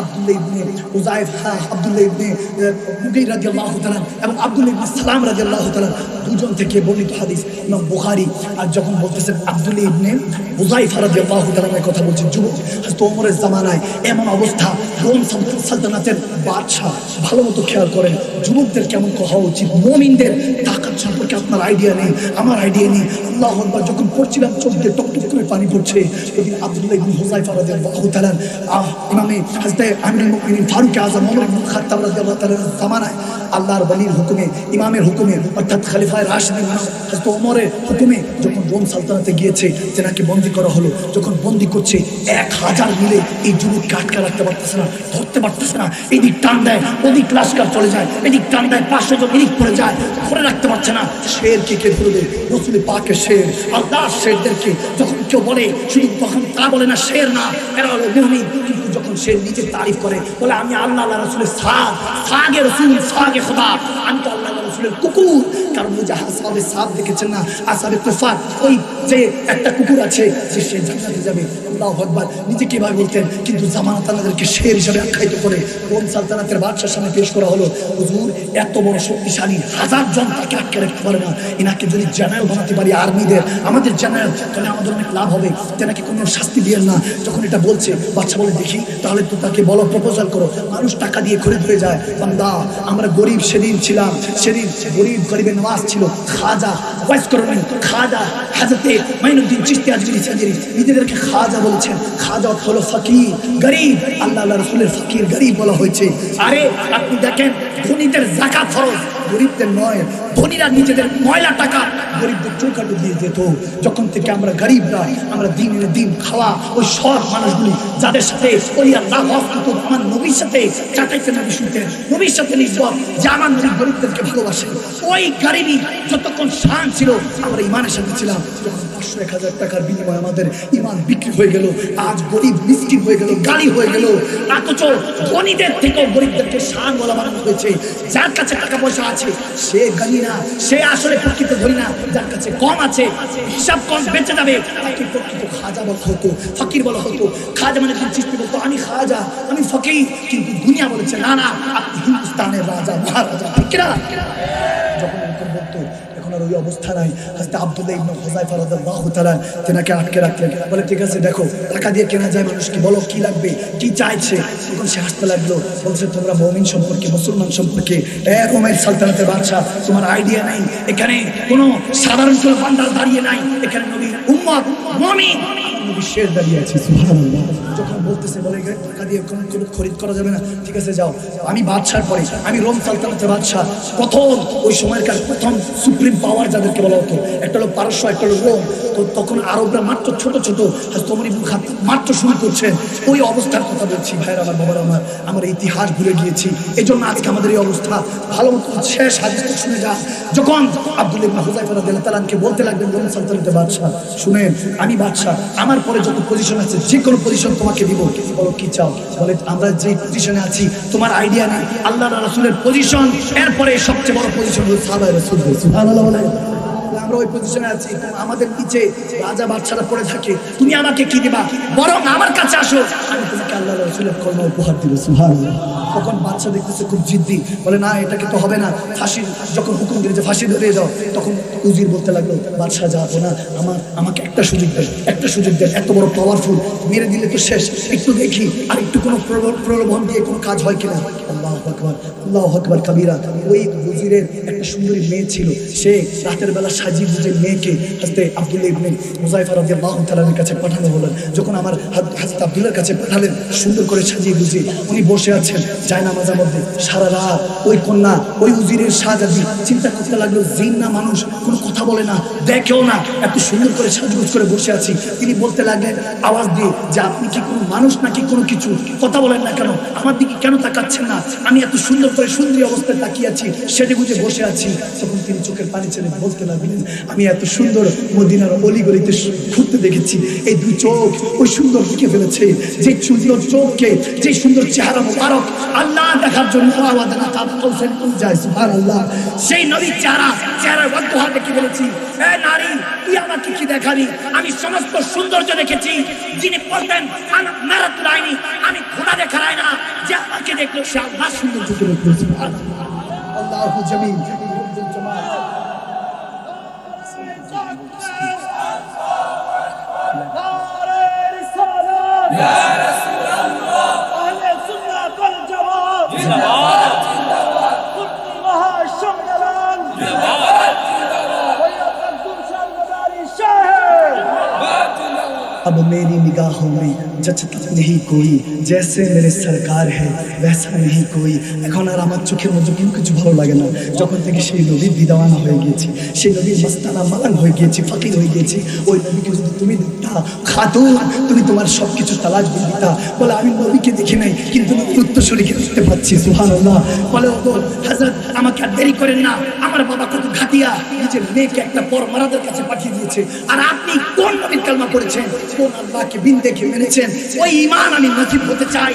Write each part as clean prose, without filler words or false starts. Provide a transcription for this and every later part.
আব্দুল্লাহ ইবনে হুযায়ফা, আব্দুল্লাহ ইবনে মুগীরা রাদিয়াল্লাহু তাআলা এবং আব্দুল্লাহ ইবনে সালাম রাদিয়াল্লাহু তাআলা দুজন থেকে বর্ণিত হাদিস ইমাম বুখারী। আর যখন বলতেছেন আব্দুল্লাহ ইবনে হুযায়ফা রাদিয়াল্লাহু তাআলা কথা বলছেন, যুবক হযরত ওমরের জামানায় এমন অবস্থা, রোম সালতানাতের বাদশা, ভালো মতো খেয়াল করেন যুবকদের কেমন হওয়া উচিত। মুমিনদের তাকাত সম্পর্কে আপনার আইডিয়া নেই, আমার আইডিয়া নেই। আল্লাহু আকবার যখন পড়ছিলাম চোখ দিয়ে টকটক করে পানি পড়ছে। ওদিন আব্দুল্লাহ ইবনে হুযায়ফা রাদিয়াল্লাহু তাআলা ইমামে হযরত আমিরুল মুমিনিন ফারুক আযম ওমর ইবনে খাত্তাব রাদিয়াল্লাহু তাআলার জামানায় আল্লাহর ওলির হুকুমে, ইমামের হুকুমে, অর্থাৎ খলিফায়ে রাশিদিন হযরত ওমরের হুকুমে যখন রোম সালতানাতে গিয়েছে, তেনাকে বন্দী করা হলো। যখন বন্দী করছে 1000 মিলে এই যুবককে আটকে রাখতে পারতেছে না, ধরতে পারতেছে না। এদিক টান দেয়, ওদিক লাশকার চলে যায়, এদিক টান দেয়, 500 জন এদিক পড়ে যায়, ধরে রাখতে পারছে না। শেরকে কে ধরবে? রাসূল পাকের শের। আল্লাহ শেরদেরকে যখন কেউ বলে, শুধু তখন তা বলে না শের না, এরা হলো মুমিন। কিন্তু যখন সে নিজের তারিফ করে, বলে আমি আল্লাহ রাসূলের সাগে রাসূল, সাগে খোদা, আমি তো আল্লাহ রাসূলের কুকুর। কারণ ওই যে আসহাবে সাদ দেখেছেন না, আসহাবে তুফান, ওই যে একটা কুকুর আছে যে সে জান্নাতে যাবে। আল্লাহু আকবার, নিজেকে ভাই বলতেন, কিন্তু জামানাত তাদেরকে শের হিসেবে আখ্যায়িত করে রোম সালতানাতের বাদশার সামনে পেশ করা হলো। হুজুর এত বড় শক্তিশালী, 1000 জন তাকে আটকে রাখতে পারে না। এনাকে যদি জেনারেল বানাতে পারি আর্মিদের, আমাদের জেনারেল, তাহলে আমাদের অনেক লাভ হবে। তেনাকে কোনো শাস্তি দিয়েন না। যখন এটা বলছে বাচ্চা বলে দেখি, তাহলে তো তাকে বলো, প্রপোজাল করো। মানুষ টাকা দিয়ে খরিদ হয়ে যায়। বান্দা আমরা গরিব সেদিন ছিলাম, সেদিন গরিবের নওয়াজ ছিল খাজা, ওয়াইস করবেন খাজা হযরতে মাইনুদ্দিন চিশতি আজমিরি সাজরি নিজেদেরকে খাজা বলেছেন। খাজা হলো ফকির, গরিব, আল্লাহ রাসূলের ফকির গরিব বলা হয়েছে। আরে আপনি দেখেন ধনীদের যাকাত ফরজ, গরিবদের নয়। ধনীরা নিজেদের ময়লা টাকা গরিবদের চৌকাঠে দিয়ে যেত। যখন থেকে আমরা গরিব নয়, আমরা দিনের দিন খাওয়া ওই সৎ মানুষগুলি, যাদের সাথে ওই আল্লাহ আমার নবীর সাথে চাটাইতে নবী শুনতেন, নবীর সাথে নিসবত, যে আমার নবী গরিবদেরকে ভালোবাসে, ওই গরিবই যতক্ষণ শান ছিল আমরা ইমানের সাথে ছিলাম। যখন 500-1000 টাকার বিনিময়ে আমাদের ইমান বিক্রি হয়ে গেল, আজ গরিব মিসকিন হয়ে গেল, গালি হয়ে গেল। অথচ ধনীদের থেকেও গরিবদেরকে শান বলা বানানো হয়েছে। যার কাছে টাকা পয়সা আছে সে গালি না, সে আসলে প্রকৃত ধনী না। যার কাছে কম আছে, হিসাব কম, বেঁচে যাবে, তাকে প্রকৃত খাজা বলা হতো, ফকির বলা হতো। খাজা মানে চিশতি বলতো আমি খাজা, আমি ফকির। কিন্তু দুনিয়া বলেছে না না, আপনি হিন্দুস্তানের রাজা মহারাজা। ঠিক না? যখন এরকম বলতো, এখন আর ওই অবস্থা নাই। হযরত আব্দুল্লাহ ইবনে হুযায়ফা রাদিয়াল্লাহু তাআলা তেনাকে আটকে রাখলেন। বলে ঠিক আছে, দেখো টাকা দিয়ে কেনা যায় মানুষকে, বলো কি লাগবে, কি চাইছে। তখন সে হাসতে লাগলো, বলছে তোমরা মুমিন সম্পর্কে, মুসলমান সম্পর্কে, রোমের সালতানাতের বাদশা, তোমার আইডিয়া নাই। এখানে কোনো সাধারণ কোনো বান্দার দাঁড়িয়ে নাই, এখানে নবীর উম্মত মুমিন, নবী শের দাঁড়িয়ে আছে। সুবহানাল্লাহ। যখন বলতেছে, বলে টাকা দিয়ে কোনো খরিদ করা যাবে না। ঠিক আছে যাও, আমি বাদশার পরে, আমি রোম সালতানাতের বাদশা। প্রথম ওই সময়কার প্রথম সুপ্রিম পাওয়ার যাদেরকে বলা হতো, একটা হলো পারস্য, একটা হলো রোম। তো তখন আরবরা মাত্র ছোট ছোট, ওমর ইবনে খাত্তাব মাত্র শুরু করছেন। ওই অবস্থার কথা বলছি ভাইয়ের আমার, বাবার আমার, আমরা ইতিহাস ভুলে গিয়েছি। এই জন্য আজকে আমাদের এই অবস্থা। ভালো মতো শেষ হাদিসটা শুনে যান। যখন আব্দুল্লাহ ইবনে হুযায়ফা রাদিয়াল্লাহু তাআলাকে বলতে লাগলেন রোম সালতানাতের বাদশা, শুনেন আমি বাদশা, আমার পরে যত পজিশন আছে যে কোনো পজিশন তোমাকে দিব। বলো কি চাও? বলে আমরা যে পজিশনে আছি তোমার আইডিয়া নেই, আল্লাহ রাসূলের পজিশন, এরপরে সবচেয়ে বড় পজিশন হলো সাহাবায়ে রাসূল। সুবহানাল্লাহ। বলে আমরা ওই পজিশনে আছি, আমাদের নিচে রাজা বাদশারা পড়ে থাকে, তুমি আমাকে কি দিবা? বরং আমার কাছে আসো, আমি তোমাকে আল্লাহ রাসূলের কলমা উপহার দিব। সুবহানাল্লাহ। তখন বাদশা দেখতেছে খুব জিদ্দি, বলে না এটাকে তো হবে না, ফাঁসি যখন হুকুম দিলে যে ফাঁসি ধরে যাও, তখন উজির বলতে লাগলো বাদশা যাবো না, আমাকে একটা সুযোগ দেন, একটা সুযোগ দেন, এত বড় পাওয়ারফুল, মেরে দিলে তো শেষ, একটু দেখি আর একটু কোনো প্রলোভন দিয়ে কোনো কাজ হয় কিনা। আল্লাহু আকবার, আল্লাহু আকবার কাবীরা। ওই উজিরের একটা সুন্দরী মেয়ে ছিল, সে রাতের বেলা সাজিয়ে গুজে মেয়েকে হযরত আব্দুল্লাহ ইবনে হুযায়ফা রাদিয়াল্লাহু তাআলার কাছে পাঠানো হলো। যখন আমার হযরত আব্দুল্লাহর কাছে পাঠালেন, সুন্দর করে সাজিয়ে গুজিয়ে উনি বসে আছেন জায়নামাজের মধ্যে। সারা রাত ওই কন্যা, ওই উজিরের শাহজাদি চিন্তা করতে লাগলো, জিন না মানুষ, কোনো কথা বলে না, দেখেও না, এত সুন্দর করে সাজগুজ করে বসে আছি। তিনি বলতে লাগলেন আওয়াজ দিয়ে যে আপনি কি কোনো মানুষ নাকি কোনো কিছু, কথা বলেন না কেন, আমার দিকে কেন তাকাচ্ছেন না? আমি এত সুন্দর করে সুন্দরী অবস্থায় তাকিয়ে আছি, সেজে গুজে বসে আছি। তখন তিনি চোখের পানি ছেড়ে বলতে লাগলেন, আমি এত সুন্দর মদিনার অলিগলিতে ঘুরতে দেখেছি, এই দুই চোখ ওই সুন্দর দিকে ফেলেছে। যে সুন্দর চোখকে, যে সুন্দর চেহারা মোবারক আল্লাহ দেখার জন্য যায়। সুবহানাল্লাহ। সেই নবীর চেহারার বদুহা দেখে বলেছি, এ নারী তুই আমাকে কি দেখালি? আমি সমস্ত সৌন্দর্য দেখেছি। যিনি বলতেন আমি খোদা দেখাই না, দেখলো সে আল্লাহ সুন্দর চোখে দেখলো। আল্লাহু জামিল। अब मेरी निगाहों में जचता नहीं कोई, जैसे मेरे सरकार है वैसा नहीं कोई। এখন আর আমার চোখের মধ্যে কোনো কিছু ভালো লাগে না, যখন থেকে সেই নবীর দিদাওয়ানা হয়ে গিয়েছি, সেই নবীর মস্তানা মালান হয়ে গিয়েছি, ফকির হয়ে গিয়েছি। ওই নবীকে যদি তুমি দেখতা খাতুন, তুমি তোমার সব কিছু তালাশ দিয়ে দিতা। বলে আমি নবীকে দেখি নাই কিন্তু নবীর উত্তরসূরিকে দেখতে পাচ্ছি। সুবহানাল্লাহ। বলে ও হযরত আমাকে আর দেরি করেন না, আমার বাবা কত ঘাটিয়া নিজের মেয়েকে একটা পর মারাদের কাছে পাঠিয়ে দিয়েছে, আর আপনি কোন নবীর কালমা পড়েছেন, কোন আল্লাহকে বিন দেখে মেনেছেন, ওই ঈমান আমি নসিব হতে চাই।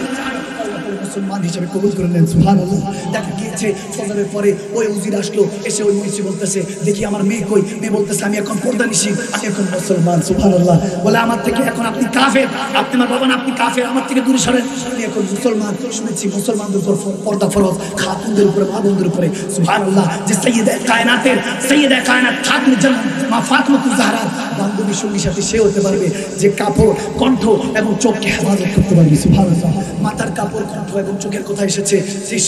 মুসলমান হিসেবে কবুল করে নেন। সুবহানাল্লাহ। দেখা গিয়েছে ফজরের পরে ওই উজির আসলো, এসে ওই মহিষী বলতেছে দেখি আমার মেয়ে কই। মেয়ে বলতেছে আমি এখন পর্দা নিশি, আমি এখন মুসলমান। সুবহানাল্লাহ। বলে আমার থেকে এখন আপনি কাফের, আপনি আমার বাবা না, আপনি কাফের, আমার থেকে দূরে সরেন। আমি এখন মুসলমান। শুনেছি মুসলমানদের উপর পর্দা ফরজ, খাতুনদের উপরে, মা বোনদের উপরে। সুবহানাল্লাহ। যে সাইয়্যিদা কায়নাতের, সাইয়্যিদা কায়নাত খাতুন জান্নাত মা ফাতিমাতুজ জাহরা বান্ধবী সঙ্গী সাথে সে হতে পারবে যে কাপড়, কণ্ঠ এবং চোখকে হেফাজত করতে পারবে। সুবহানাল্লাহ। মাথার কাপড়, কণ্ঠ এবং চোখের কথা এসেছে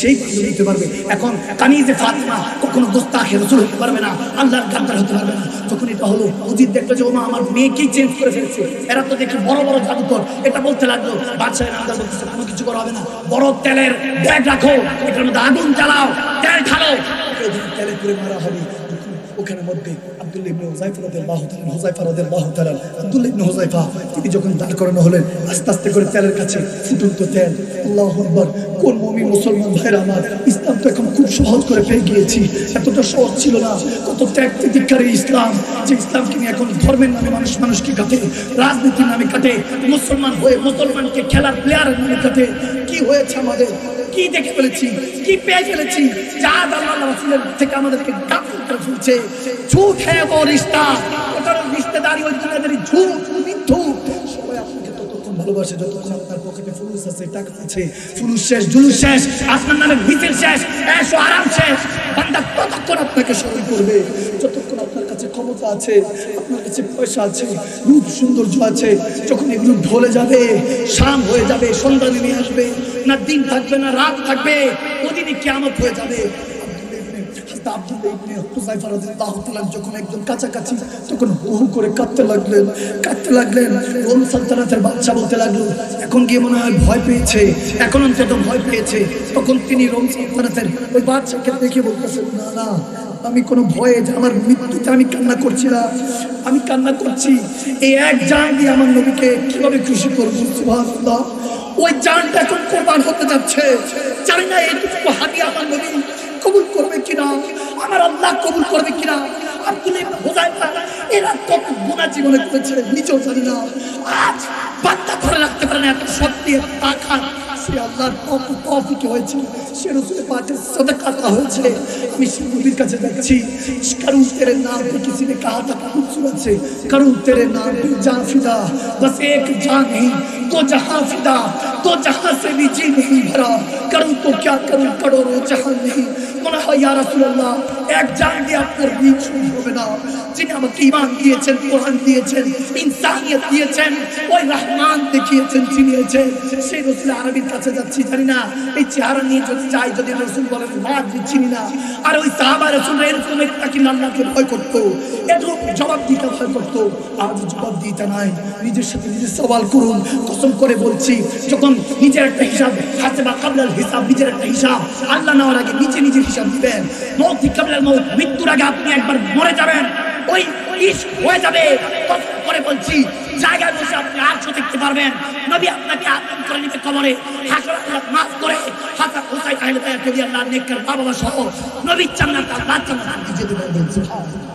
সেই বান্ধবী হতে পারবে। এখন কানিজে ফাতিমা কখনো গোস্তাখে রাসূল হতে পারবে না, আল্লাহর গাদ্দার হতে পারবে না। যখন এটা হলো উজির দেখলো যে ওমা আমার মেয়েকেই চেঞ্জ করে ফেলেছে, এরা তো দেখি বড় বড় জাদুকর। এটা বলতে লাগলো বাদশাহের আন্দাজ বলতেছে কোনো কিছু করা হবে না, বড় তেলের ব্যাগ রাখো, এটার মধ্যে আগুন জ্বালাও, তেল ঢালো, তেলে করে মারা হবে। ওখানে মধ্যে আব্দুল্লাহ ইবনে হুযায়ফা রাদিয়াল্লাহু তাআলা, হুযায়ফা রাদিয়াল্লাহু তাআলা, আব্দুল্লাহ ইবনে হুযায়ফা তিনি যখন দাঁড় করানো হলেন আস্তে আস্তে করে তেলের কাছে, ফুটন্ত তেল। আল্লাহু আকবার। কোন মুমিন মুসলমান ভাইরা আমার, ইসলাম তো এখন খুব সহজ করে পেয়ে গিয়েছি, এতটা সহজ ছিল না। কত ত্যাগ তিতিক্ষার ইসলাম, যে ইসলামকে নিয়ে এখন ধর্মের নামে মানুষ মানুষকে কাটে, রাজনীতির নামে কাটে, মুসলমান হয়ে মুসলমানকে খেলার প্লেয়ারের নামে কাটে। কি হয়েছে আমাদের, কি দেখে ফেলেছি, কি পেয়ে ফেলেছি, যা আল্লাহ রাসূলের থেকে আমাদেরকে গাফিল করে ফেলছে। ঝুট হ্যাঁ वो रिश्ता, ওটার রিশতেদারি ওই দুনিয়াদারি ঝুট, মিথ্যু। সবাই আপনাকে ততক্ষণ ভালোবাসে যতক্ষণ আপনার পকেটে ফুলুস আছে, টাকা আছে। ফুলুস শেষ, জুলুস শেষ, আসমান নামে ভিতর শেষ, এসো আরাম শেষ। বান্দা ততক্ষণ আপনাকে স্মরণ করবে যতক্ষণ আপনার কাছে ক্ষমতা আছে, আপনার কাছে পয়সা আছে, রূপ সৌন্দর্য আছে। যখন এগুলো ঢলে যাবে, শাম হয়ে যাবে, সন্ধ্যা নেমে আসবে, না দিন থাকবে না রাত থাকবে, ওদিনই কিয়ামত হয়ে যাবে। আব্দুল্লাহ ইবনে হুযায়ফা রাদিয়াল্লাহু তাআলা যখন একদম কাছাকাছি, তখন হু করে কাঁদতে লাগলেন। রোম সালতানাতের বাদশা বলতে লাগলো এখন গিয়ে মনে হয় ভয় পেয়েছে, এখন অন্তত ভয় পেয়েছে। তখন তিনি রোম সালতানাতের ওই বাদশাকে দেখে বলতেছেন না না, আমি কোনো ভয়ে, আমার মৃত্যুতে আমি কান্না করছি না, আমি কান্না করছি এই এক জান দিয়ে আমার নবীকে কিভাবে খুশি করবো। সুবহানাল্লাহ। ওই জানটা এখন কোরবান হতে যাচ্ছে, জানি না এইটুকু হাদিয়া আমার নবী কবুল করবে কিনা, আমার আল্লাহ কবুল করবে কিনা। আব্দুল্লাহ ইবনে হুযায়ফা এরা কত গুনাহ জীবনে করেছে নিজেও জানি না। আজ বান্দা ধরে রাখতে পারে না, এত সত্যি তাকাত সে আল্লাহর তৌফিক হয়েছে, সে রাসূলের পাকের সাদাকা হয়েছে। আমি সেই নবীর কাছে যাচ্ছি। করুন তেরে নাম पे किसी ने कहा था खूबसूरत से, करूं तेरे नाम पे जान फिदा, बस एक जान नहीं तो जहां फिदा, तो जहां से भी जी नहीं भरा, करूं तो क्या करूं करोड़ों जहां नहीं। মনে হয় ইয়া রাসূলুল্লাহ এক জান দিয়ে আপনার দিন শুরু হবে না। যিনি আমাকে ঈমান দিয়েছেন, কোরআন দিয়েছেন, ইনসানিয়ত দিয়েছেন, ওই রহমান দেখিয়েছেন, চিনিয়েছেন, সেই রাসূল আরবির কাছে যাচ্ছি। জানি না এই চেহারা নিয়ে যদি যাই, যদি রাসূল বলেন না চিনি না, আর ওই সাহাবা রাসূল এরকম একটা কি আল্লাহকে ভয় করতো, এরকম জবাব দিতে ভয় করতো। আজ জবাব দিতে নাই, নিজের সাথে নিজে সওয়াল করুন। কসম করে বলছি, যখন নিজের একটা হিসাব, হাসিবা কাবলাল হিসাব, নিজের একটা হিসাব আল্লাহ নেওয়ার আগে নিজে নিজের হিসাব দিবেন। মৌতি কাবলাল মৌত, মৃত্যুর আগে আপনি একবার মরে যাবেন, ওই ইশক হয়ে যাবে। কসম করে বলছি, জায়গায় বসে আপনি আরশও দেখতে পারবেন। নবী আপনাকে আপন করে নিতে কবরে, হাসরের আল্লাহ মাফ করে হাসান হুসাইন আহলে বায়াত রাদিয়াল্লাহু আনহু নেককার বাবা সহ নবীর জান্নাত আল্লাহ জান্নাত দিয়ে দেবেন। সুবহানাল্লাহ।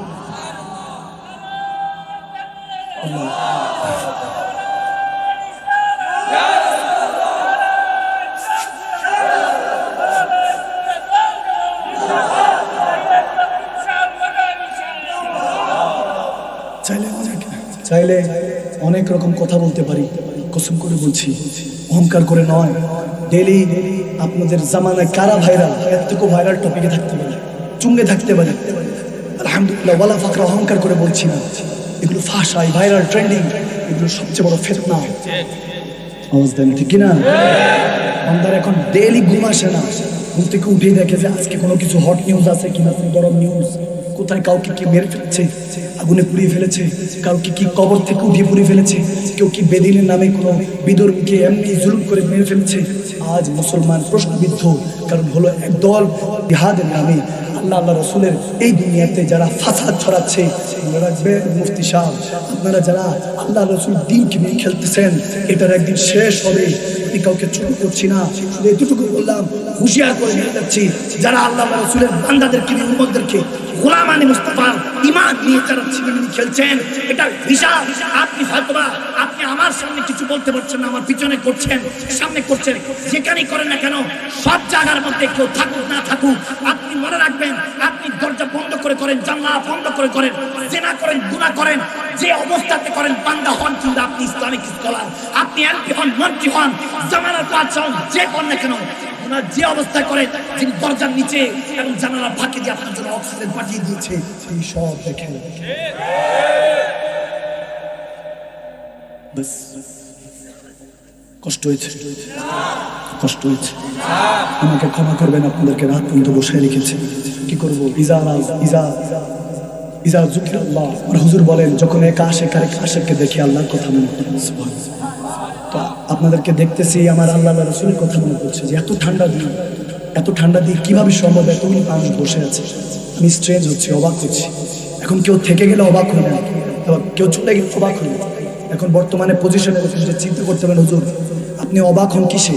চাইলে অনেক রকম কথা বলতে পারি, কসম করে বলছি, অহংকার করে নয়। ডেলি আপনাদের জামানায় কারা ভাইরাল, এর থেকেও ভাইরাল টপিকে থাকতে পারে, চুঙ্গে থাকতে পারে। আলহামদুলিল্লাহ, ওয়ালা ফাকর, অহংকার করে বলছি না, এগুলো ফাঁসাই ভাইরাল ট্রেন্ডিং, এগুলো সবচেয়ে বড় ফিতনা। আওয়াজ দেন ঠিক কিনা? আমাদের এখন ডেইলি ঘুম আসে না, ঘুম থেকে উঠেই দেখে যে আজকে কোনো কিছু হট নিউজ আছে কিনা, কোনো গরম নিউজ, কোথায় কাউকে কি মেরে ফেলেছে, আগুনে পুড়িয়ে ফেলেছে, কাউকে কি কবর থেকে উঠিয়ে পুড়িয়ে ফেলেছে, কেউ কি বেদিনের নামে কোনো বিদর্মীকে এমনি জুলুম করে মেরে ফেলেছে। আজ মুসলমান প্রশ্নবিদ্ধ, কারণ হলো একদল জিহাদের নামে আল্লাহ আল্লাহ রসুলের এই দুনিয়াতে যারা ফাসাদ ছড়াচ্ছে। মনে রাখবেন মুফতি সাহেব, আপনারা যারা আল্লাহ রসুল দিনকে নিয়ে খেলতেছেন, এটার একদিন শেষ হবে। আমি কাউকে ছোট করছি না, শুধু এতটুকু বললাম, হুঁশিয়ার করে নিয়ে যাচ্ছি, যারা আল্লাহ রসুলের বান্দাদেরকে নিয়ে, উম্মতদেরকে গোলামানি মুস্তাফার ঈমান নিয়ে যারা ছিনিমিনি খেলছেন, এটা বিশাল। আপনি হয়তোবা আপনি আমার সামনে কিছু বলতে পারছেন না, আমার পিছনে করছেন, সামনে করছেন, যেখানেই করেন না কেন, সব জায়গার মধ্যে কেউ থাকুক না থাকুক, আপনি মনে রাখবেন, আপনি দরজা বন্ধ করে করেন, জানলা বন্ধ করে করেন, জেনা করেন, গুনাহ করেন, যে অবস্থাতে করেন, বান্দা হন কিংবা আপনি ইসলামিক স্কলার, আপনি এমপি হন, মন্ত্রী হন, জামানার বাদশাহ হন, যে হন না কেন, ওনার যে অবস্থায় করেন, যিনি দরজার নিচে এবং জানালার ফাঁকে দিয়ে আপনার জন্য অক্সিজেন পাঠিয়ে দিয়েছে, এই সব দেখেন। কষ্ট হয়েছে, কষ্ট হয়েছে, আমাকে ক্ষমা করবেন, আপনাদেরকে রাত পর্যন্ত বসে রেখেছে, কি করবো। ইজা যুকিরাল্লাহ, আর হুজুর বলেন, যখন একা আশেককে দেখে আল্লাহর কথা মনে পড়ে। তো আপনাদেরকে দেখতেছি, আমার আল্লাহ রাসূলের কথা মনে পড়ছে, যে এত ঠান্ডা দিন, এত ঠান্ডা দিন কিভাবে সম্ভব, এতগুলি মানুষ বসে আছে। আমি স্ট্রেঞ্জ হচ্ছে, অবাক হচ্ছি। এখন কেউ থেকে গেলে অবাক হই না, কেউ চলে গেলে অবাক হই না। এখন বর্তমানে পজিশনে যে চিন্তা করতে পারেন, হুজুর আপনি অবাক হন কিসে?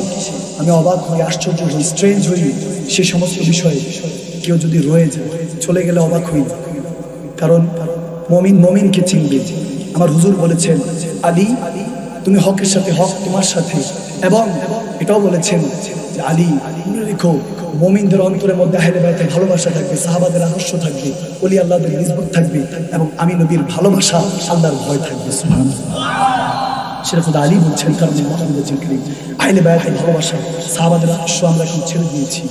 আমি অবাক হই, আশ্চর্য হই, স্ট্রেঞ্জ হই সে সমস্ত বিষয়ে। কেউ যদি রয়ে যায়, চলে গেলে অবাক হই, কারণ মমিনকে চিনবে। আমার হুজুর বলেছেন, আলী তুমি হকের সাথে, হক তোমার সাথে, এবং এটাও বলেছেন যে আলী মনে রেখো, মুমিনদের অন্তরের মধ্যে আহলে বাইতের ভালোবাসা থাকবে, সাহাবাদের আদর্শ থাকবে, ওলি আল্লাহদের নিসবত থাকবে, এবং আমি নবীর ভালোবাসা, আল্লাহর ভয় থাকবে। সুবহানাল্লাহ, সেটা খুদা আলী বলছেন, কারণ আহলে বাইতের ভালোবাসা, সাহাবাদের আদর্শ আমরা এখন ছেড়ে দিয়েছি।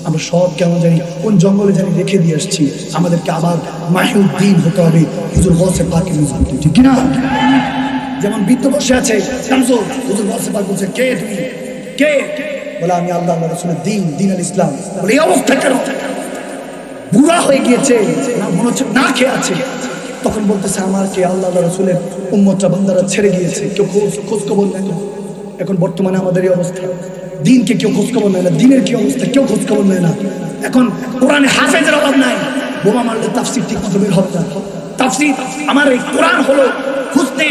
আমরা সব কেমন জানি কোন জঙ্গলে জানি রেখে দিয়ে আসছি। আমাদেরকে আবার মাহিউদ্দিন হতে হবে, হুজুর বলছে পাকে মজবুত, ঠিক কিনা? যেমন বৃদ্ধ বসে আছে, হুজুর বলছে পাক বলছে, কে তুমি, কে? বলে আমি আল্লাহ আল্লাহ রাসূলের দিন আল ইসলাম। বলে এই অবস্থা কেন? বুড়া হয়ে গিয়েছে, না মনে হচ্ছে না খেয়ে আছে। তখন বলতেছে, আমাকে আল্লাহ আল্লাহ রাসূলের উম্মতরা বান্দারা ছেড়ে গিয়েছে, কেউ খোঁজ খবর নেয় না। এখন বর্তমানে আমাদের এই অবস্থা, দিনকে কেউ খোঁজ খবর নেয় না, দিনের কি অবস্থা কেউ খোঁজ খবর নেয় না। এখন কোরআনে হাফেজের অভাব নাই, বোমা মারলে তাফসীর ঠিক মতো বের হবে না। তাফসীর, আমার এই কোরআন হলো হুসনে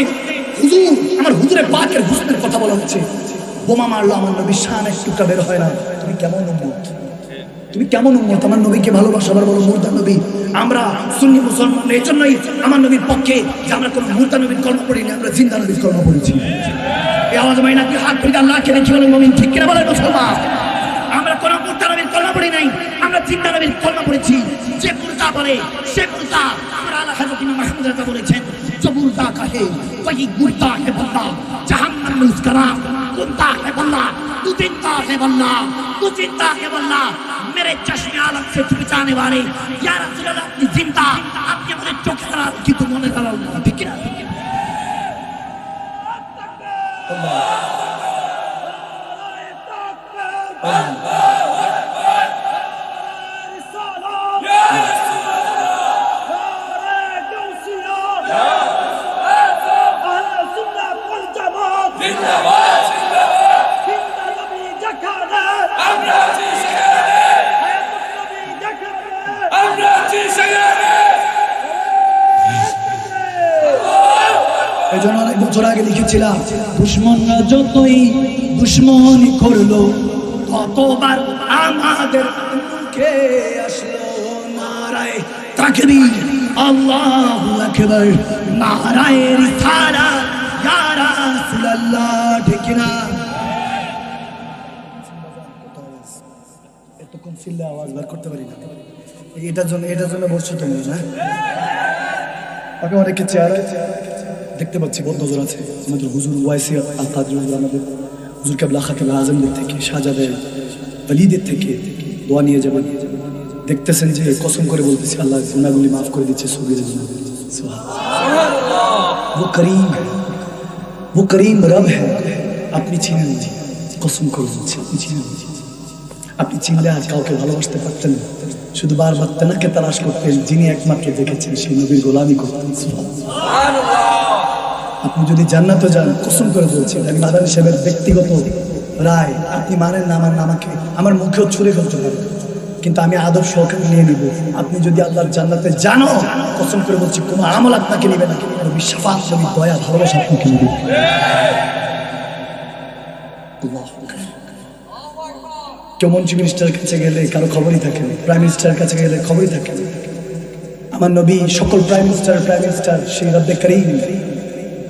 হুজুর, আমার হুজুরে পাকের হুসনের কথা বলা হচ্ছে। বোমা মারলো আমার নবীর শান এক টুকরা বের হয় না। তুমি কেমন উম্মত, তুমি কেমন উম্মত? আমার নবীকে ভালোবাসো, আবার বলো মুর্দা নবী। আমরা সুন্নি মুসলমান, এই জন্যই আমার নবীর পক্ষে যে আমরা কোনো মুর্দা নবীর কর্ম করিনি, আমরা জিন্দা নবীর কর্ম করেছি। এই আওয়াজ মাইনা কি হাত ধরে আল্লাহকে দেখি বলে মুমিন, ঠিক কিনা বলেন মুসলমান? আমরা কোনো মুর্দা নবীর কর্ম করি নাই, আমরা জিন্দা নবীর কর্ম করেছি। যে মুর্দা বলে সে মুর্দা। আমরা আল্লাহ হযরত ইমাম আহমদ রাযা বলেছেন, जो मुर्दा कहे वही मुर्दा है बल्ला, जहन्नम में उसका नाम कुंता है बल्ला, तू जिंदा है बल्ला, तू जिंदा है बल्ला। मेरे चश्मे आलम से बचाने वाले या रसूल अल्लाह, अपनी जिंदा अपने मुझे चौक करा कि तुम होने वाला हो, ठीक है? এই জন্য অনেক বছর আগে লিখেছিলাম, দুশ্মনরা যতই দুশ্মনী করলো, কতবার আমাদের মুখে আসলো নারায়ে তাকবীর, আল্লাহু আকবার, নারায়ে রিসালাত, ইয়া রাসূলুল্লাহ, ঠিক না? এতক্ষণ চিল্লা আওয়াজ বের করতে পারি না, এটার জন্য বসছো তুমি না? অনেকে চেয়ার দেখতে পাচ্ছি, বড় নজর আছে। আমাদের হুজুর ওয়াইসি আল কাদরি, আমাদের হুজুর কেবলা খাতুল আজমদের থেকে, শাহজাদের বলিদের থেকে দোয়া নিয়ে যাবেন। দেখতেছেন যে কসম করে বলতেছি আল্লাহ গুনাহগুলি মাফ করে দিচ্ছে, সগীরা গুনাহ। वो करीम है, वो करीम रब है। আপনি চিনেন না, কসম করে বলছি আপনি চিনেন না। আপনি চিনলে আর কাউকে ভালোবাসতে পারতেন না, শুধু বারবার তেনাকে তালাশ করতেন যিনি একমাত্র দেখেছেন, সেই নবীর গোলামি করতেন। আপনি যদি জান্নাতে যান, কসম করে বলছি আমি মাদানী সাহেবের ব্যক্তিগত রায়, আপনি মানেন না আমার নামাকে, আমার মুখেও ছুঁড়ে ফেলতে পারেন, কিন্তু আমি আদব সহকারে নিয়ে নিব। আপনি যদি আল্লাহর জান্নাতে জানো, কসম করে বলছি কোনো আমল আপনাকে নেবে না, নবীর শাফাত, নবীর দয়া ভালোবাসা আপনাকে নেবে। কেউ মন্ত্রী মিনিস্টারের কাছে গেলে কারো খবরই থাকে না, প্রাইম মিনিস্টারের কাছে গেলে খবরই থাকে না। আমার নবী সকল প্রাইম মিনিস্টার সেই রব্বে করিম,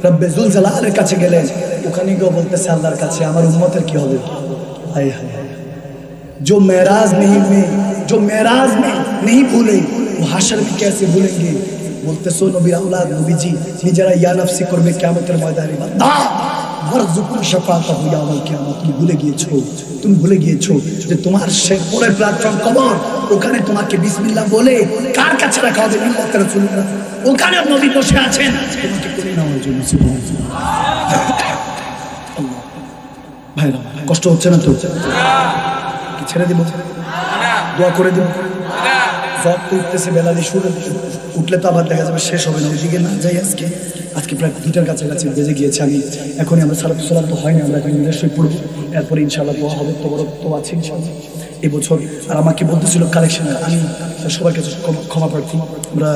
রব্বে জুল জালালের কাছে গেলেন, ওখানে গিয়ে বলতেছে আল্লাহর কাছে আমার উম্মতের কি হবে। হায় হায়, जो मेराज में नहीं भूले वो हाशर में कैसे भूलेंगे। बोलते सो नबी औलाद नबी जी নিজেরা ইয়া নফসি করবে কিয়ামতের ময়দানে, বান্দা ওয়ারযুকুন শাফাআতাহু ইয়াউমাল কিয়ামত। তুমি ভুলে গিয়েছো যে তোমার সেই পরের প্ল্যাটফর্ম কবর, ওখানে তোমাকে বিসমিল্লাহ বলে কার কাছে রাখা হবে, মিল্লাত রাসূলুল্লাহ, ওখানে নবী বসে আছেন তোমাকে করে নেওয়ার জন্য। সুবহানাল্লাহ। আল্লাহ ভাইরা, কষ্ট হচ্ছে না তো? ছেড়ে দিব, দোয়া করে দিব। জব তো উঠতেছে, বেলা দিয়ে শুরু উঠলে তো আবার দেখা যাবে শেষ হবে না, ওইদিকে না যাই। আজকে প্রায় 2টার কাছাকাছি বেজে গিয়েছে। এখনই আমরা সালাত সালাম তো হয়নি, আমরা এখন নিরাশই পড়বো, এরপরে ইনশাআল্লাহ দোয়া হবে। তো বড় তো আছে ইনশাআল্লাহ এবছর। আর আমাকে বলতেছিল কালেকশনের, আমি সবার কাছে ক্ষমা প্রার্থী, আমরা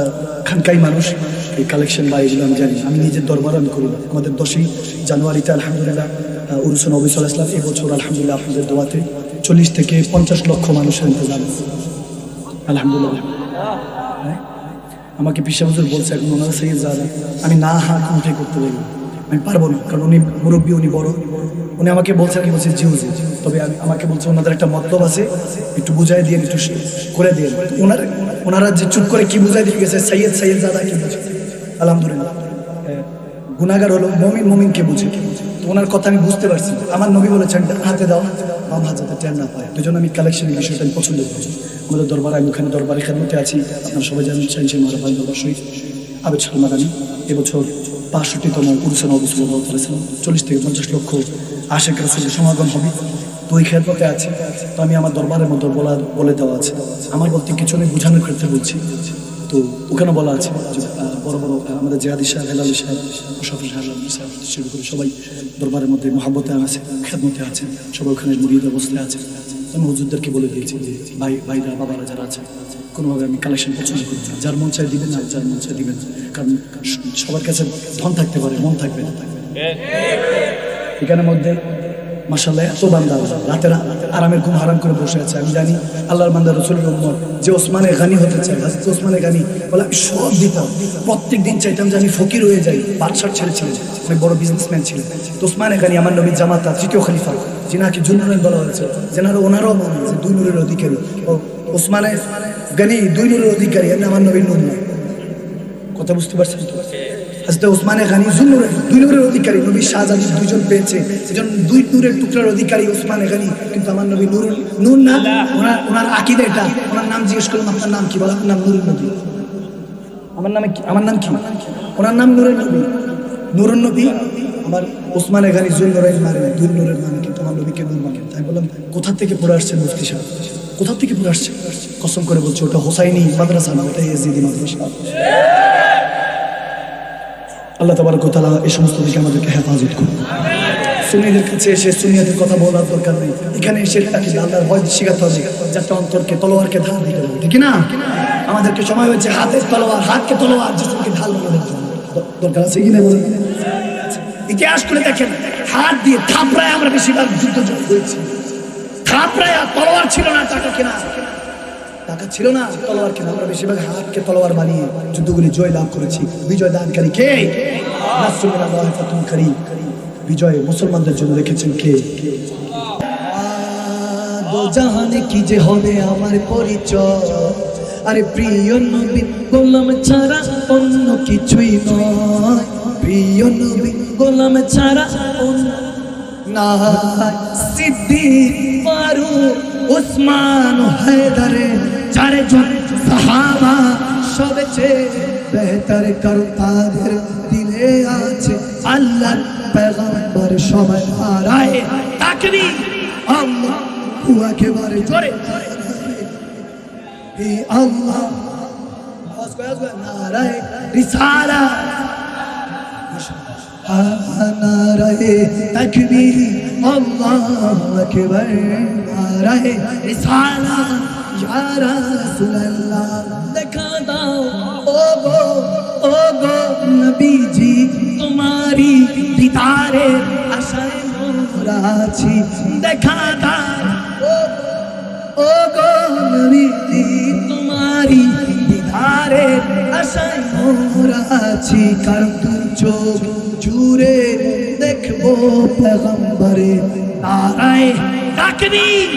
খানকাই মানুষ, এই কালেকশন বা এগুলো আমি জানি, আমি নিজের দরবার আমি করি। আমাদের 10ই জানুয়ারিতে আলহামদুলিল্লাহ উরুসে নবী সাল্লাল্লাহু আলাইহি ওয়াসাল্লাম, এবছর আলহামদুলিল্লাহ আপনাদের দোয়াতে 40 থেকে 50 লক্ষ মানুষের ইন্তজাম আলহামদুলিল্লাহ। আমাকে পিসা হুজুর বলছে এখন ওনারা সেই যারা আমি না কোনটাই করতে পারবো, আমি পারবো না, কারণ উনি মুরব্বী, উনি বড়। উনি আমাকে বলছে, আমি বলছি জি হুজুর, তবে আমাকে বলছে ওনাদের একটা মতলব আছে, একটু বুঝাই দিয়ে একটু করে দিয়ে। ওনারা যে চুপ করে কি বুঝাই দিয়ে গেছে, সৈয়দ জাদা কি বুঝে। আলহামদুলিল্লাহ, গুনাহগার হলো মুমিনকে বুঝে। ওনার কথা আমি বুঝতে পারছি। আমার নবী বলেছেন হাতে দাও, বাম হাত যাতে টের না পায়। দুজন আমি কালেকশনের বিষয়টা আমি পছন্দ করি। আমাদের দরবারে, আমি ওখানে দরবারে খেদমতে আছি। আপনারা সবাই জানেন শাহিন মহারাবান দরবার শহীদ আবেদ শাহ মাদানী এবছর 65তম উরুসে নবী সাল্লাল্লাহু আলাইহি ওয়াসাল্লাম, 40 থেকে 50 লক্ষ আশিক রাসূলের সমাগম হবে। তো ওই খেদমতে আছি। তো আমি আমার দরবারের মধ্যে বলে দেওয়া আছে, আমার বলতে কিছু নেই, বোঝানোর ক্ষেত্রে বলছি। তো ওখানে বলা আছে যে বড় বড় আমাদের জিয়াদি সাহেব, হেলালি সাহেব, মুশাফির সাহেব শুরু করে সবাই দরবারের মধ্যে মহাব্বতে আছে, খেদমতে আছে, সবাই ওখানে মুরিদ অবস্থায় আছে। আমি হুজুরদেরকে বলে দিয়েছি যে ভাইরা বাবারা যারা আছে, কোনোভাবে আমি কালেকশন পছন্দ করি না, যার মন চাই দিবেন না, যার মন চাই দিবেন, কারণ সবার কাছে ধন থাকতে পারে, মন থাকবে না। এখানের মধ্যে মাশাআল্লাহ এত বান্দা রাতের আরামের ঘুম হারাম করে বসে আছে। আমি জানি আল্লাহর বান্দা রাসূলের উম্মত যে ওসমানে গানি হতে চায়, হযরত ওসমানে গানি বলে আমি সব দিতাম, প্রত্যেক দিন চাইতাম যে আমি ফকির হয়ে যাই। বাদশার ছেলে ছিলেন, অনেক বড় বিজনেসম্যান ছিলেন। তো ওসমানে গানি আমার নবীর জামাতা, তৃতীয় খলিফা, যিনাকে জুন্নুরাইন বলা হয়েছে, যেনারা ওনারও মানে যে 2 নূরের অধিকারী। ওসমানে গানি 2 নূরের অধিকারী, এমনি আমার নবীর নূর না। কথা বুঝতে পারছেন তো? হযরত ওসমানে গানি 2 নূরের অধিকারী, নবীর শাহজাদি 2 জন পেয়েছে, এজন্য 2 নূরের টুকরার অধিকারী ওসমানে গানি। কিন্তু আমার নবী নূর না, ওনার আকীদা এটা। ওনার নাম জিজ্ঞেস করলাম আপনার নাম কি, বলে আমার নাম নূরুন নবী। আমার নাম কি? ওনার নাম নূরুন নবী। নূরুন নবী আমার ওসমানে গানি জুলনুরাইন মানে 2 নূরের মানে, কিন্তু আমার নবীকে নূর মানে। তাই বললাম কোথা থেকে পড়ে আসছে মুফতি সাহেব, কোথা থেকে পড়ে আসছে? কসম করে বলছে ওটা হোসাইনি মাদ্রাসা না, ওটা ইয়াজিদি মাদ্রাসা। আল্লাহ তাবারক ওয়া তাআলা এই সমস্ত দিকে আমাদেরকে হেফাজত করুন। সুন্নিদের কাছে এসে সুন্নিয়াতের কথা বলার দরকার নেই, এখানে এসে তাকে আল্লাহর ভয় শিখাতে হবে, যাতে অন্তরকে তলোয়ারকে ঢাল দিতে হবে, ঠিক না? আমাদেরকে সময় হয়েছে হাতের তলোয়ার, হাতকে তলোয়ার, জিসমকে ঢাল বানানোর জন্য দরকার আছে কি না বলেন? ইতিহাস করে দেখেন, হাত দিয়ে থাপড়ায় আমরা বেশিরভাগ যুদ্ধ হয়েছি। থাপড়ায় তলোয়ার ছিল না, টাকা ছিল না, তলোয়ার কেন? আমরা বেশিরভাগ হাতকে তলোয়ার বানিয়ে যুদ্ধগুলি জয় লাভ করেছি। বিজয় দানকারী কে? নাসরুল্লাহ ফাতুন কারী। বিজয় মুসলমানদের জন্য রেখেছেন কে? দো জাহানে কি যে হবে আমার পরিচয়, আরে প্রিয় নবী গোলাম ছাড়া অন্য কিছুই নয়, প্রিয় নবী গোলাম ছাড়া অন্য নাই। সিদ্দিক ফারুক উসমান ও হায়দারে চারজন সাহাবা সবচেয়ে বেহতর কারণ তাদের দিলে আছে আল্লাহর পয়গম্বর সবাই নারায়ে তাকবীর আল্লাহু আকবার জোরে হে আল্লাহ নারায়ে রিসালাত নারায়ে তাকবীর আল্লাহু আকবার নারায়ে রিসালাত ইয়া রাসূলুল্লাহ দেখা দাও ও গো নবীজি তোমারি দিদারে আশায় মোরা আছি দেখা দাও ও গো নবীজি তোমারি দিদারে আশায় মোরা আছি কারণ তুই চোখ জুড়ে দেখবো পয়গম্বরে নারায়ে তাকবীর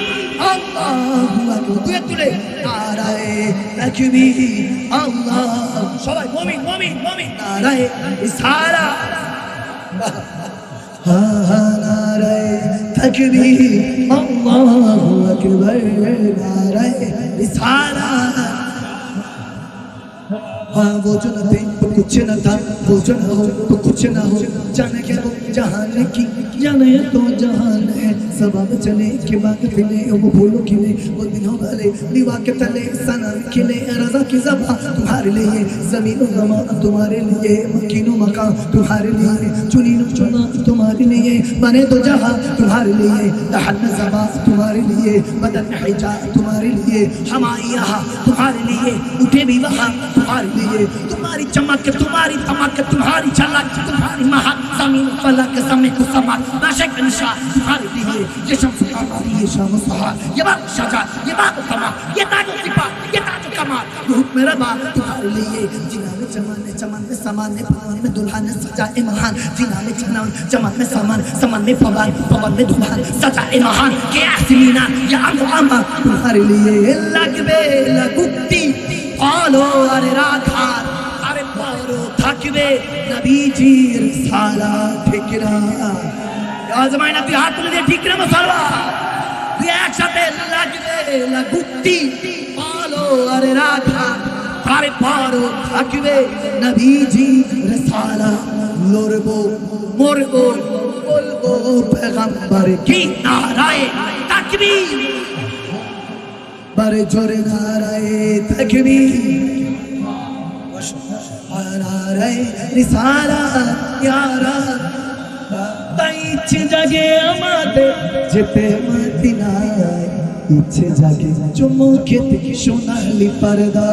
আল্লাহু আকবার দুই তুলে নারায়ে তাকবীর আল্লাহ সবাই মুমিন মুমিন মুমিন নারায়ে রিসালাত নারায়ে তাকবীর আল্লাহু আকবার নারায়ে রিসালাত वो जो न थे तो कुछ न था वो जो न हो तो कुछ न हो जाने क्या वो जहान की जाने तो जहान है सबब चले के बाद फिले वो फूलों खिले वो दिनों वाले दीवा के तले सनम खिले रज़ा की ज़बा तुम्हारे लिए ज़मीन और ज़मान तुम्हारे लिए मकीनो मकान तुम्हारे लिए चुनीनो चुना तुम्हारे लिए बने तो जहां तुम्हारे लिए दहन ज़बा तुम्हारे लिए बदन हिजा तुम्हारे लिए हमारे यहाँ तुम्हारे लिए उठे भी वहाँ तुम्हारे लिए तुम्हारी चमक तुम्हारी तमक तुम्हारी झलक तुम्हारी महक जमीन फलक समय को समात नाशक निशा तुम्हारे लिए ये शम्स कमर ये शाम सहार ये बात शजा ये बात तमाम ये ताज सिपा ये ताज कमाल ये हुक्म रबा तुम्हारे लिए जिना में चमन में समान में पवन में दुल्हन सजाए महान जिना में चमन में समान में पवन में दुल्हन सजाए महान के आसमीना या अमा तुम्हारे लिए लगबे लगुक्ति आलो अरे राधा अरे पारो थकबे नबीजीर साला ठिकरा आजमाइना तुई हाथ तुले दे ठिकरा मसाला तुई एक साथे लगबे लगुक्ति आलो अरे राधा अरे पारो थकबे नबीजीर साला लोरबो मोरबो बोलबो पैगंबर की नाराए तकबीर बारे जोरे नाराए तकबीर नाराए रिसालात या रब इच्छे जागे আমাদের যেতে মদিনায় ইচ্ছে জাগে চুমুকেতে সোনালি পর্দা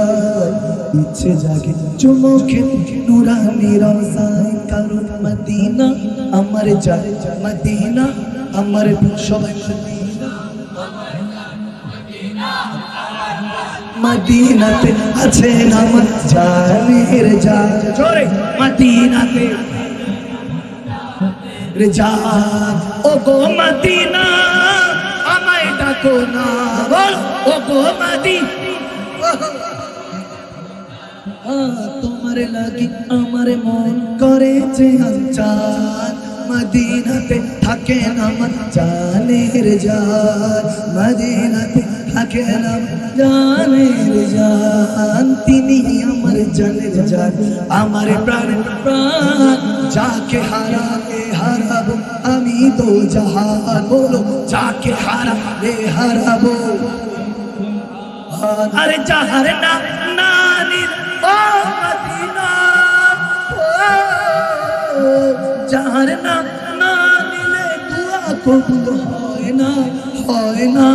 ইচ্ছে জাগে চুমুকেতে নুরানি রওজায় কারণ মদিনা আমার যায় মদিনা আমার সবাই মদিনাতে আছে নাম জানের জান জোরে মদিনাতে রে জান ও গো মদিনা আমায় ডাকো না বল ও গো মদিনা তোমার লাগি আমার মন করেছে আনচান মদিনাতে থাকে নাম জানের জান মদিনাতে থাকে নাম জানের জান তিনি আমার জানের জান আমার প্রাণের প্রাণ যাকে হারাবো আমি তো জাহান বলো যাকে হারাবো আরে যাহার নাম নানির ও মদিনা যাহার নাম না নিলে দুয়া কবুল হয় না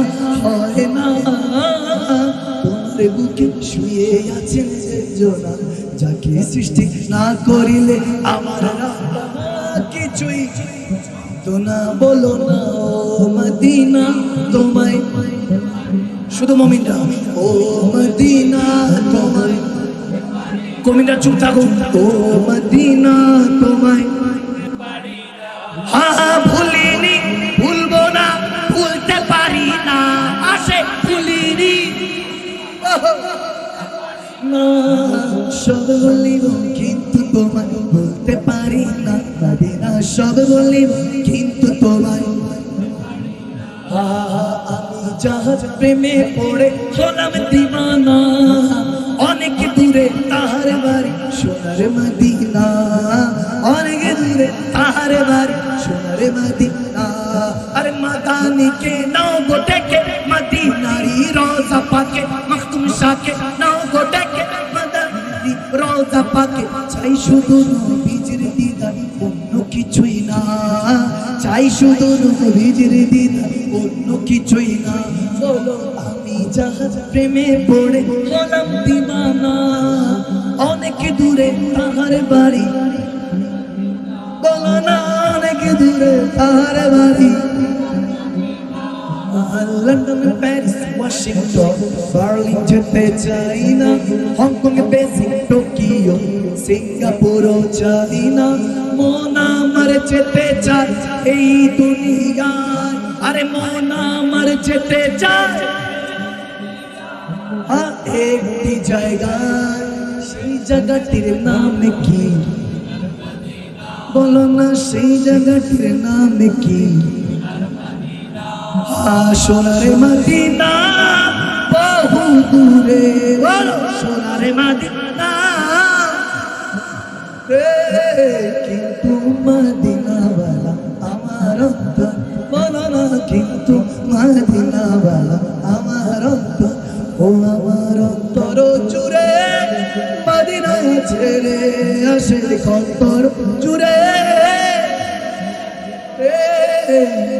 তোমার বুকে শুয়ে আছেন জনা যাকে সৃষ্টি না করিলে আমার কিছুই তো না বলো না ও মদিনা তোমায় শুধু মুমিনরা ও মদিনা তোমায় মুমিনরা চুপ থাকো ও মদিনা তোমায় হ্যাঁ ভুলিনি ভুলবো না ভুলতে পারি না আসে ভুলিনি না সব বলিব কিন্তু তোমায় বলতে পারি না মদিনা সব বলিব কিন্তু তোমায় আমি জাহাজ প্রেমে পড়ে হলাম দিওয়ানা, অনেক দূরে তাহার বাড়ি সোনার মদিনা, অনেক দূরে তাহার বাড়ি সোনার মদিনা। আরে মাদানিকে নাও গো ডেকে, মদিনারি রোজা পাকে, মখদুম শাহকে নাও গো ডেকে, মদিনারি রোজা পাকে। চাই শুধু নবীজির দিদার, অন্য কিছুই না, চাই শুধু নবীজির দিদার, অন্য কিছুই না। বলো আমি জাহাজ প্রেমে পড়ে হলাম দিওয়ানা, অনেক দূরে তাহার বাড়ি, বলো না অনেক দূরে তাহার বাড়ি। লন্ডন, প্যারিস, ওয়াশিংটন, বার্লিন যেতে চাই না, হংকং, বেজিং, টোকিও, সিঙ্গাপুরও চাই না। মন আমার যেতে চায় এই দুনিয়ায়, আরে মন আমার যেতে চায় একটি জায়গায়, সেই জায়গাটির নাম কি? বলো না সেই জায়গাটির নাম কি? সোনার মদিনা বহু দূরে, বলো সোনার মদিনা, কিন্তু মদিনাওয়ালা আমার অন্তর, বলো না কিন্তু মদিনাওয়ালা আমার অন্তর। ও আমার অন্তর জুড়ে মদিনা ছেড়ে আসে অন্তর জুড়ে,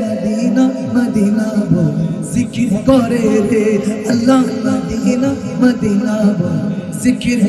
মদিনা মদিনা বল জিকির করে রে আল্লাহ, মদিনা মদিনা বল জিকির